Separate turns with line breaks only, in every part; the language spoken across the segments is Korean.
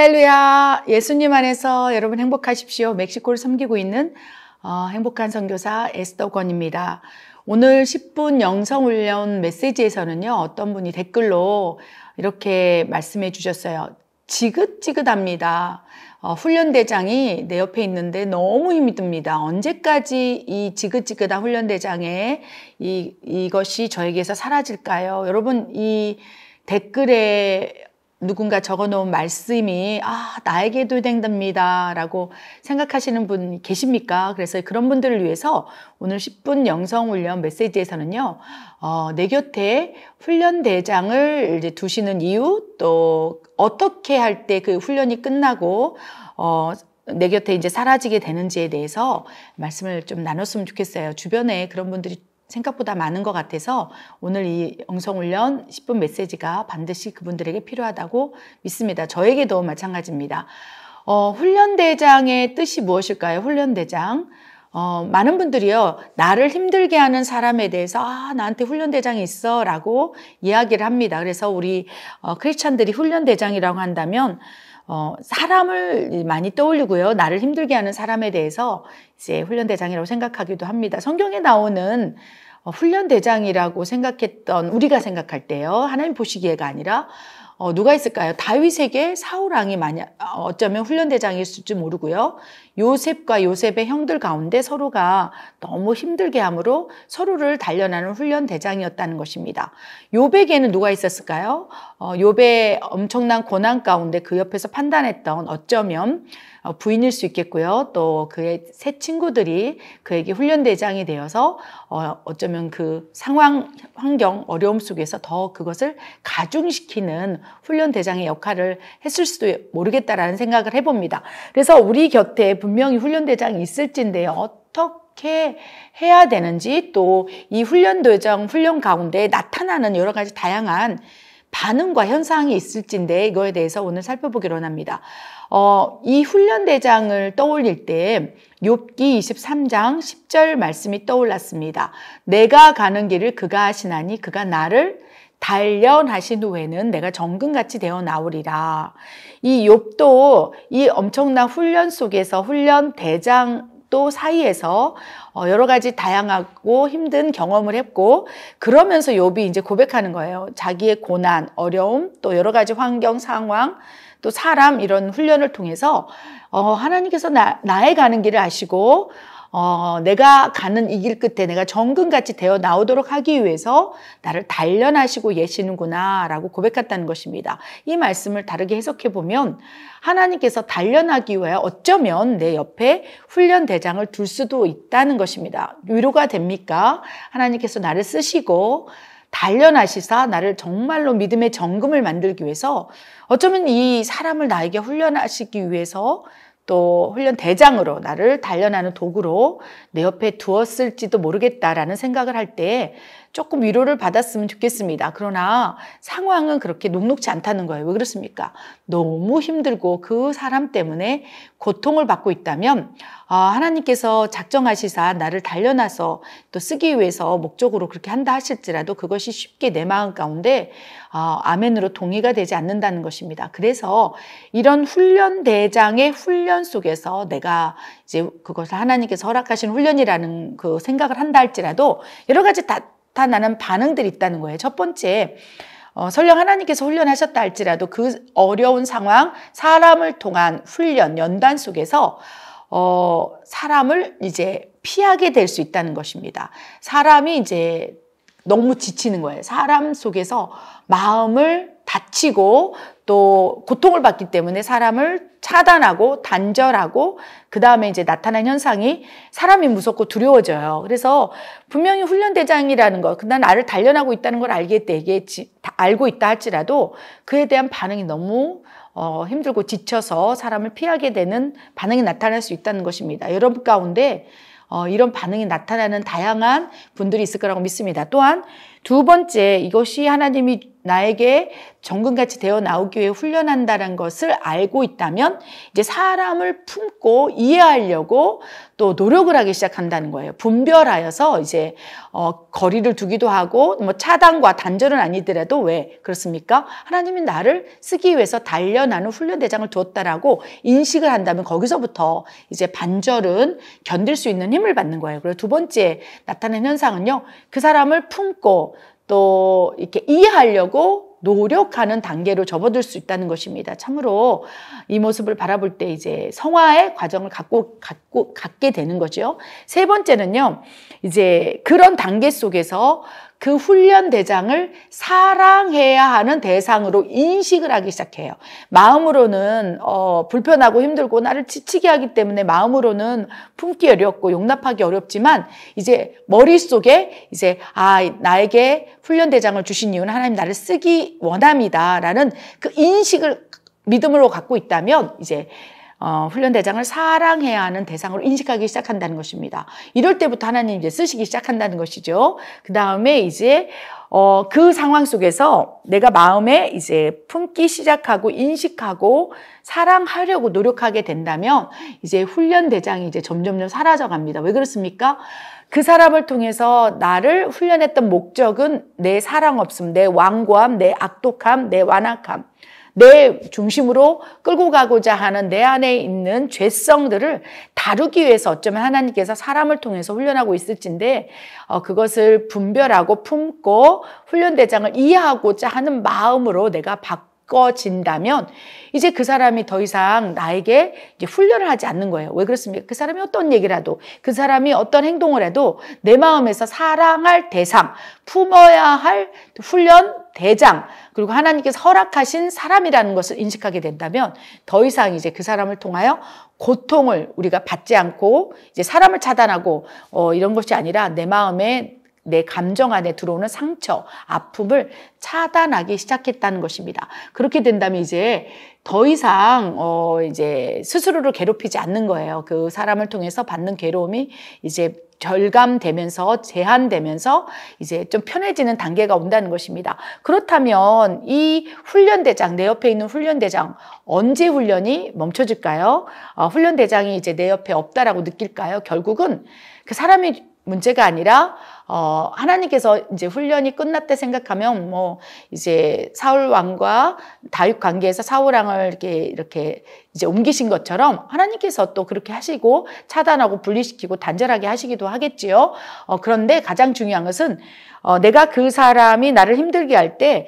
할렐루야. 예수님 안에서 여러분 행복하십시오. 멕시코를 섬기고 있는 행복한 선교사 에스더 권입니다. 오늘 10분 영성훈련 메시지에서는요, 어떤 분이 댓글로 이렇게 말씀해 주셨어요. 지긋지긋합니다. 훈련대장이 내 옆에 있는데 너무 힘이 듭니다. 언제까지 이 지긋지긋한 훈련대장에 이것이 저에게서 사라질까요? 여러분, 이 댓글에 누군가 적어놓은 말씀이 나에게도 된답니다 라고 생각하시는 분 계십니까? 그래서 그런 분들을 위해서 오늘 10분 영성훈련 메시지에서는요, 내 곁에 훈련대장을 이제 두시는 이유, 또 어떻게 할 때 그 훈련이 끝나고 내 곁에 이제 사라지게 되는지에 대해서 말씀을 좀 나눴으면 좋겠어요. 주변에 그런 분들이 생각보다 많은 것 같아서 오늘 이 영성훈련 10분 메시지가 반드시 그분들에게 필요하다고 믿습니다. 저에게도 마찬가지입니다. 훈련대장의 뜻이 무엇일까요? 훈련대장. 많은 분들이요, 나를 힘들게 하는 사람에 대해서 나한테 훈련대장이 있어 라고 이야기를 합니다. 그래서 우리 크리스찬들이 훈련대장이라고 한다면 사람을 많이 떠올리고요. 나를 힘들게 하는 사람에 대해서 이제 훈련대장이라고 생각하기도 합니다. 성경에 나오는 훈련대장이라고 생각했던 우리가 생각할 때요. 하나님 보시기에가 아니라 누가 있을까요? 다윗에게 사울왕이 어쩌면 훈련대장일지 모르고요. 요셉과 요셉의 형들 가운데 서로가 너무 힘들게 함으로 서로를 단련하는 훈련대장이었다는 것입니다. 욥에게는 누가 있었을까요? 욥의 엄청난 고난 가운데 그 옆에서 판단했던 어쩌면 부인일 수 있겠고요. 또 그의 세 친구들이 그에게 훈련대장이 되어서 어쩌면 그 상황, 환경, 어려움 속에서 더 그것을 가중시키는 훈련대장의 역할을 했을 수도 모르겠다라는 생각을 해봅니다. 그래서 우리 곁에 분명히 훈련대장이 있을진데요. 어떻게 해야 되는지, 또 이 훈련대장 훈련 가운데 나타나는 여러 가지 다양한 반응과 현상이 있을진데 이거에 대해서 오늘 살펴보기로 합니다. 이 훈련대장을 떠올릴 때 욥기 23장 10절 말씀이 떠올랐습니다. 내가 가는 길을 그가 하시나니 그가 나를 단련하신 후에는 내가 정금같이 되어 나오리라. 이 욥도 이 엄청난 훈련 속에서 훈련대장 또 사이에서 여러 가지 다양하고 힘든 경험을 했고, 그러면서 욥이 이제 고백하는 거예요. 자기의 고난, 어려움, 또 여러 가지 환경, 상황, 또 사람, 이런 훈련을 통해서 하나님께서 나의 가는 길을 아시고 내가 가는 이 길 끝에 내가 정금같이 되어 나오도록 하기 위해서 나를 단련하시고 계시는구나 라고 고백했다는 것입니다. 이 말씀을 다르게 해석해 보면 하나님께서 단련하기 위해 어쩌면 내 옆에 훈련대장을 둘 수도 있다는 것입니다. 위로가 됩니까? 하나님께서 나를 쓰시고 단련하시사 나를 정말로 믿음의 정금을 만들기 위해서 어쩌면 이 사람을 나에게 훈련하시기 위해서 또 훈련대장으로 나를 단련하는 도구로 내 옆에 두었을지도 모르겠다라는 생각을 할 때 조금 위로를 받았으면 좋겠습니다. 그러나 상황은 그렇게 녹록지 않다는 거예요. 왜 그렇습니까? 너무 힘들고 그 사람 때문에 고통을 받고 있다면 하나님께서 작정하시사 나를 단련해서 또 쓰기 위해서 목적으로 그렇게 한다 하실지라도 그것이 쉽게 내 마음 가운데 아멘으로 동의가 되지 않는다는 것입니다. 그래서 이런 훈련대장의 훈련 속에서 내가 이제 그것을 하나님께서 허락하신 훈련이라는 그 생각을 한다 할지라도 여러 가지 나타나는 반응들이 있다는 거예요. 첫 번째, 설령 하나님께서 훈련하셨다 할지라도 그 어려운 상황, 사람을 통한 훈련, 연단 속에서 사람을 이제 피하게 될 수 있다는 것입니다. 사람이 이제 너무 지치는 거예요. 사람 속에서 마음을 다치고 또 고통을 받기 때문에 사람을 차단하고 단절하고 그 다음에 이제 나타난 현상이 사람이 무섭고 두려워져요. 그래서 분명히 훈련대장이라는 거, 난 나를 단련하고 있다는 걸 알고 있다 할지라도 그에 대한 반응이 너무 힘들고 지쳐서 사람을 피하게 되는 반응이 나타날 수 있다는 것입니다. 여러분 가운데 이런 반응이 나타나는 다양한 분들이 있을 거라고 믿습니다. 또한 두 번째, 이것이 하나님이 나에게 정금같이 되어 나오기 위해 훈련한다는 것을 알고 있다면 이제 사람을 품고 이해하려고 또 노력을 하기 시작한다는 거예요. 분별하여서 이제 거리를 두기도 하고 뭐 차단과 단절은 아니더라도 왜 그렇습니까? 하나님이 나를 쓰기 위해서 단련하는 훈련 대장을 두었다라고 인식을 한다면 거기서부터 이제 반절은 견딜 수 있는 힘을 받는 거예요. 그리고 두 번째 나타낸 현상은요, 그 사람을 품고 또 이렇게 이해하려고 노력하는 단계로 접어들 수 있다는 것입니다. 참으로 이 모습을 바라볼 때 이제 성화의 과정을 갖게 되는 거죠. 세 번째는요, 이제 그런 단계 속에서 그 훈련 대장을 사랑해야 하는 대상으로 인식을 하기 시작해요. 마음으로는 불편하고 힘들고 나를 지치게 하기 때문에 마음으로는 품기 어렵고 용납하기 어렵지만 이제 머릿속에 이제 나에게 훈련 대장을 주신 이유는 하나님 나를 쓰기 원함이다라는 그 인식을 믿음으로 갖고 있다면 이제 훈련대장을 사랑해야 하는 대상으로 인식하기 시작한다는 것입니다. 이럴 때부터 하나님 이제 쓰시기 시작한다는 것이죠. 그 다음에 이제 그 상황 속에서 내가 마음에 이제 품기 시작하고 인식하고 사랑하려고 노력하게 된다면 이제 훈련대장이 이제 점점점 사라져 갑니다. 왜 그렇습니까? 그 사람을 통해서 나를 훈련했던 목적은 내 사랑 없음, 내 완고함, 내 악독함, 내 완악함, 내 중심으로 끌고 가고자 하는 내 안에 있는 죄성들을 다루기 위해서 어쩌면 하나님께서 사람을 통해서 훈련하고 있을진데 그것을 분별하고 품고 훈련대장을 이해하고자 하는 마음으로 내가 바꿔진다면 이제 그 사람이 더 이상 나에게 이제 훈련을 하지 않는 거예요. 왜 그렇습니까? 그 사람이 어떤 얘기라도, 그 사람이 어떤 행동을 해도 내 마음에서 사랑할 대상, 품어야 할 훈련 대장, 그리고 하나님께서 허락하신 사람이라는 것을 인식하게 된다면 더 이상 이제 그 사람을 통하여 고통을 우리가 받지 않고 이제 사람을 차단하고 이런 것이 아니라 내 마음에 내 감정 안에 들어오는 상처, 아픔을 차단하기 시작했다는 것입니다. 그렇게 된다면 이제 더 이상 이제 스스로를 괴롭히지 않는 거예요. 그 사람을 통해서 받는 괴로움이 이제 절감되면서 제한되면서 이제 좀 편해지는 단계가 온다는 것입니다. 그렇다면 이 훈련대장, 내 옆에 있는 훈련대장 언제 훈련이 멈춰질까요? 훈련대장이 이제 내 옆에 없다라고 느낄까요? 결국은 그 사람이 문제가 아니라 하나님께서 이제 훈련이 끝났다 생각하면 뭐 이제 사울 왕과 다윗 관계에서 사울 왕을 이렇게 이제 옮기신 것처럼 하나님께서 또 그렇게 하시고 차단하고 분리시키고 단절하게 하시기도 하겠지요. 그런데 가장 중요한 것은 내가 그 사람이 나를 힘들게 할 때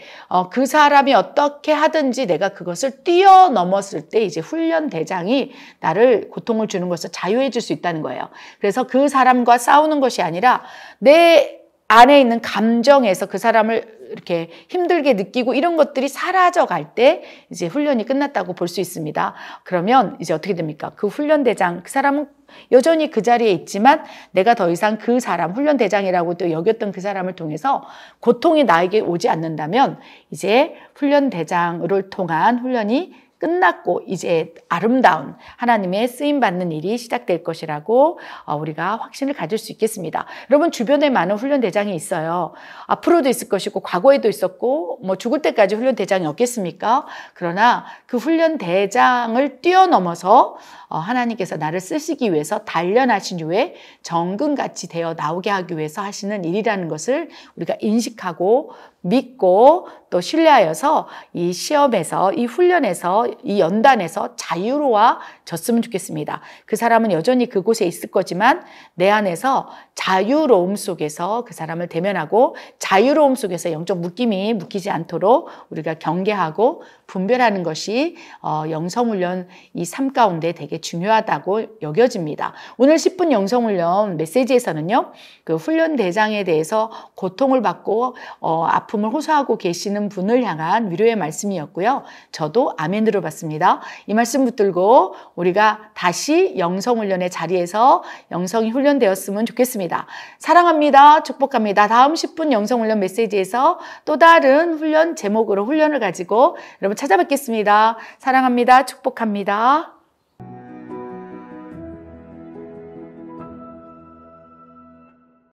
그 사람이 어떻게 하든지 내가 그것을 뛰어넘었을 때 이제 훈련 대장이 나를 고통을 주는 것을 자유해 줄 수 있다는 거예요. 그래서 그 사람과 싸우는 것이 아니라 내 안에 있는 감정에서 그 사람을 이렇게 힘들게 느끼고 이런 것들이 사라져 갈 때 이제 훈련이 끝났다고 볼 수 있습니다. 그러면 이제 어떻게 됩니까? 그 훈련대장, 그 사람은 여전히 그 자리에 있지만 내가 더 이상 그 사람, 훈련대장이라고 또 여겼던 그 사람을 통해서 고통이 나에게 오지 않는다면 이제 훈련대장을 통한 훈련이 끝났고 이제 아름다운 하나님의 쓰임받는 일이 시작될 것이라고 우리가 확신을 가질 수 있겠습니다. 여러분 주변에 많은 훈련대장이 있어요. 앞으로도 있을 것이고 과거에도 있었고 뭐 죽을 때까지 훈련대장이 없겠습니까? 그러나 그 훈련대장을 뛰어넘어서 하나님께서 나를 쓰시기 위해서 단련하신 후에 정금같이 되어 나오게 하기 위해서 하시는 일이라는 것을 우리가 인식하고 믿고 또 신뢰하여서 이 시험에서 이 훈련에서 이 연단에서 자유로워졌으면 좋겠습니다. 그 사람은 여전히 그곳에 있을 거지만 내 안에서 자유로움 속에서 그 사람을 대면하고 자유로움 속에서 영적 묶임이 묶이지 않도록 우리가 경계하고 분별하는 것이 영성훈련 이 삶 가운데 되게 중요하다고 여겨집니다. 오늘 10분 영성훈련 메시지에서는요, 그 훈련 대장에 대해서 고통을 받고 아픔을 호소하고 계시는 분을 향한 위로의 말씀이었고요. 저도 아멘으로 받습니다. 이 말씀 붙들고 우리가 다시 영성훈련의 자리에서 영성이 훈련되었으면 좋겠습니다. 사랑합니다. 축복합니다. 다음 10분 영성훈련 메시지에서 또 다른 훈련 제목으로 훈련을 가지고 여러분 찾아뵙겠습니다. 사랑합니다. 축복합니다.